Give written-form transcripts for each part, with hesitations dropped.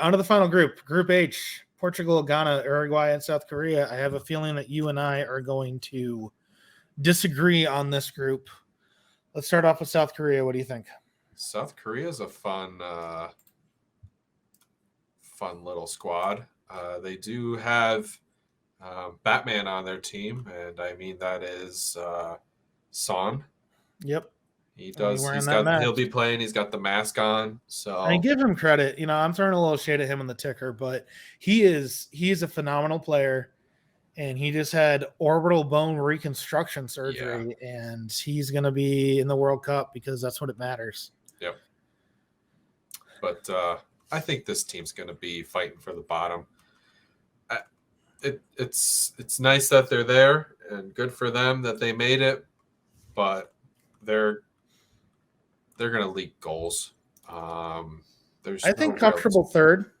on to the final group. Group H, Portugal, Ghana, Uruguay, and South Korea. I have a feeling that you and I are going to disagree on this group. Let's start off with South Korea. What do you think? South Korea is a fun little squad. They do have Batman on their team, and I mean that is Son. Yep. He does. He'll be playing. He's got the mask on. So I give him credit. I'm throwing a little shade at him in the ticker, but he's a phenomenal player, and he just had orbital bone reconstruction surgery, and he's going to be in the World Cup because that's what it matters. Yep. But I think this team's going to be fighting for the bottom. It's nice that they're there, and good for them that they made it, but they're going to leak goals. I think comfortable third.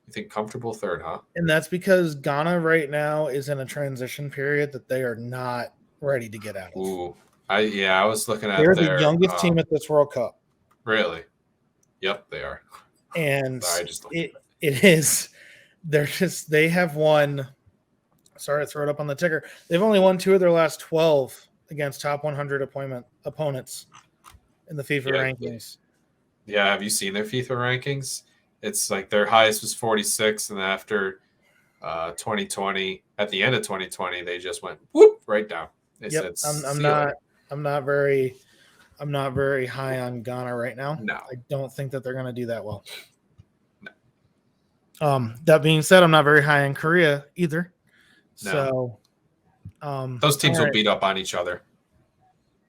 You think comfortable third, huh? And that's because Ghana right now is in a transition period that they are not ready to get out of. Ooh, I was looking at they're the youngest team at this World Cup. Really? Yep, they are. And it is. They have won. Sorry to throw it up on the ticker. They've only won 2 of their last 12 against top 100 opponents in the FIFA rankings. Yeah, have you seen their FIFA rankings? It's like their highest was 46, and after 2020, at the end of 2020, they just went whoop right down. They said, I'm not very high on Ghana right now. No, I don't think that they're going to do that well. No. That being said, I'm not very high on Korea either. No. So those teams will beat up on each other.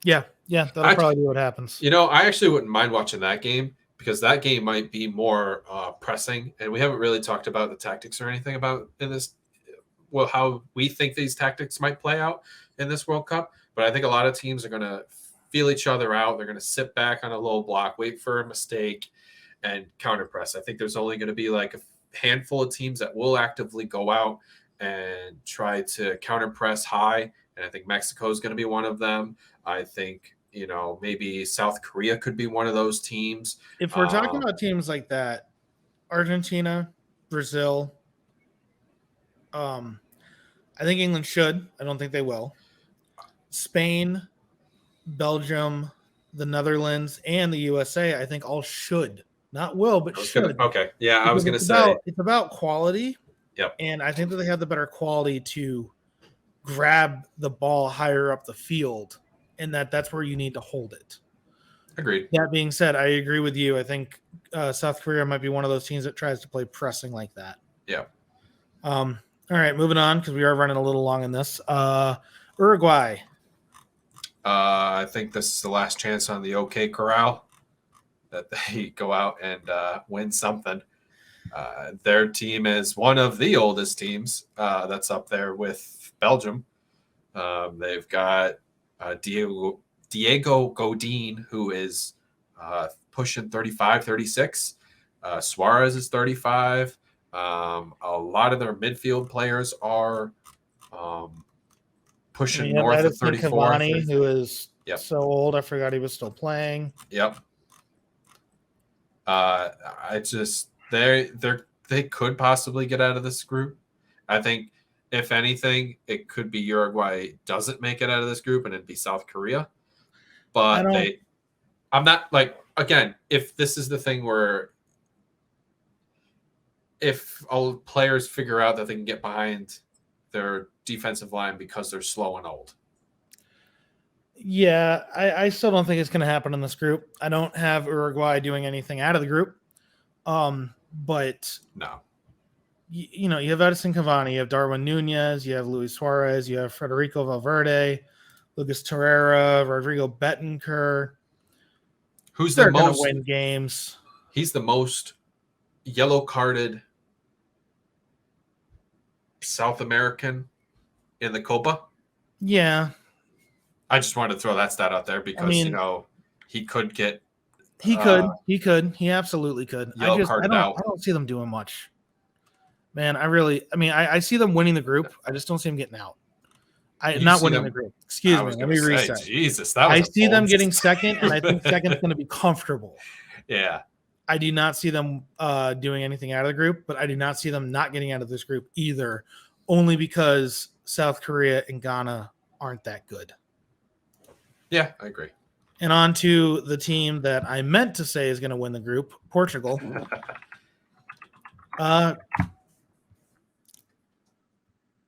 Yeah, that'll probably be what happens. I actually wouldn't mind watching that game because that game might be more pressing, and we haven't really talked about the tactics or anything about in this. Well, how we think these tactics might play out in this World Cup, but I think a lot of teams are going to feel each other out. They're going to sit back on a low block, wait for a mistake, and counter press. I think there's only going to be like a handful of teams that will actively go out and try to counter press high, and I think Mexico is going to be one of them. I think maybe South Korea could be one of those teams. If we're talking about teams like that, Argentina, Brazil, I think England should. I don't think they will. Spain, Belgium, the Netherlands, and the USA, I think all should. Not will, but should. Okay. Yeah, I was going to say. It's about quality. Yep. And I think that they have the better quality to grab the ball higher up the field, and that's where you need to hold it. Agreed. That being said, I agree with you. I think South Korea might be one of those teams that tries to play pressing like that. Yeah. All right, moving on because we are running a little long in this. Uruguay. I think this is the last chance on the OK Corral that they go out and win something. Their team is one of the oldest teams that's up there with Belgium. They've got Diego Godin, who is pushing 35, 36. Suarez is 35. A lot of their midfield players are pushing north of 34. Cavani, who is so old, I forgot he was still playing. Yep. They could possibly get out of this group. I think, if anything, it could be Uruguay doesn't make it out of this group, and it'd be South Korea. But I'm not like, again, if this is the thing where if all players figure out that they can get behind their defensive line because they're slow and old. Yeah, I still don't think it's going to happen in this group. I don't have Uruguay doing anything out of the group. But no, you have Edison Cavani, you have Darwin Nunez, you have Luis Suarez, you have Federico Valverde, Lucas Torreira, Rodrigo Betancourt. Who's the most going to win games? He's the most yellow carded South American in the Copa. Yeah. I just wanted to throw that stat out there because, he could get. He could. He absolutely could. I don't see them doing much. Man, I see them winning the group. I just don't see them getting out. Not winning the group. Excuse me. Let me reset. Jesus, I see them getting second, and I think second's going to be comfortable. Yeah. I do not see them doing anything out of the group, but I do not see them not getting out of this group either, only because South Korea and Ghana aren't that good. Yeah, I agree. And on to the team that I meant to say is going to win the group, Portugal. Yeah,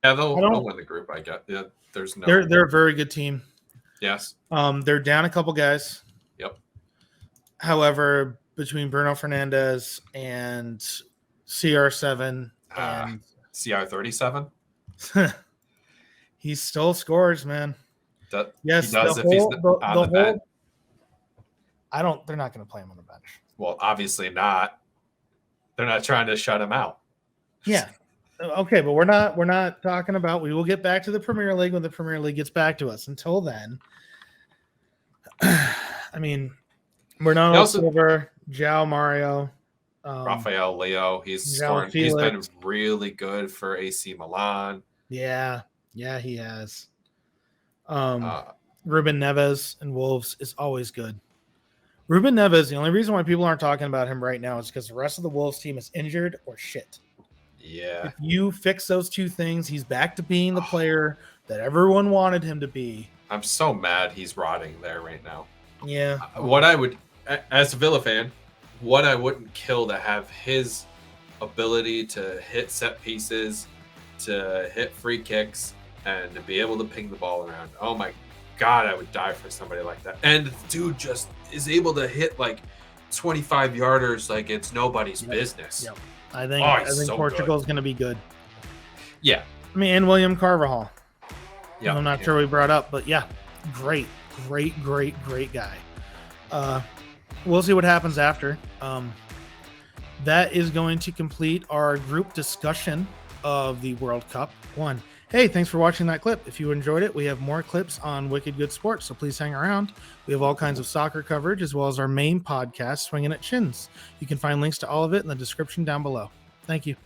they'll win the group, I guess. Yeah, there's no. They're a very good team. Yes. They're down a couple guys. Yep. However, between Bruno Fernandes and CR7 and CR37, he still scores, man. Yes, he does if he's on the bench. They're not going to play him on the bench. Well, obviously not. They're not trying to shut him out. Yeah. Okay, but we're not talking about. We will get back to the Premier League when the Premier League gets back to us. Until then, I mean, Bernardo Silva, João Mario, Rafael Leo. He's scoring. He's been really good for AC Milan. Yeah, he has. Ruben Neves and Wolves is always good. Ruben Neves, the only reason why people aren't talking about him right now is because the rest of the Wolves team is injured or shit. Yeah. If you fix those two things, he's back to being the player that everyone wanted him to be. I'm so mad he's rotting there right now. Yeah. What I would, as a Villa fan, what I wouldn't kill to have his ability to hit set pieces, to hit free kicks, and to be able to ping the ball around. Oh my God, I would die for somebody like that. And the dude just is able to hit like 25 yarders like it's nobody's business. Yep. I think so Portugal's going to be good. Yeah. I mean, and William Carvajal. Yeah. I'm not sure we brought up, but yeah, great guy. We'll see what happens after. That is going to complete our group discussion of the World Cup 1. Hey, thanks for watching that clip. If you enjoyed it, we have more clips on Wicked Good Sports, so please hang around. We have all kinds of soccer coverage, as well as our main podcast, Swingin' at Shins. You can find links to all of it in the description down below. Thank you.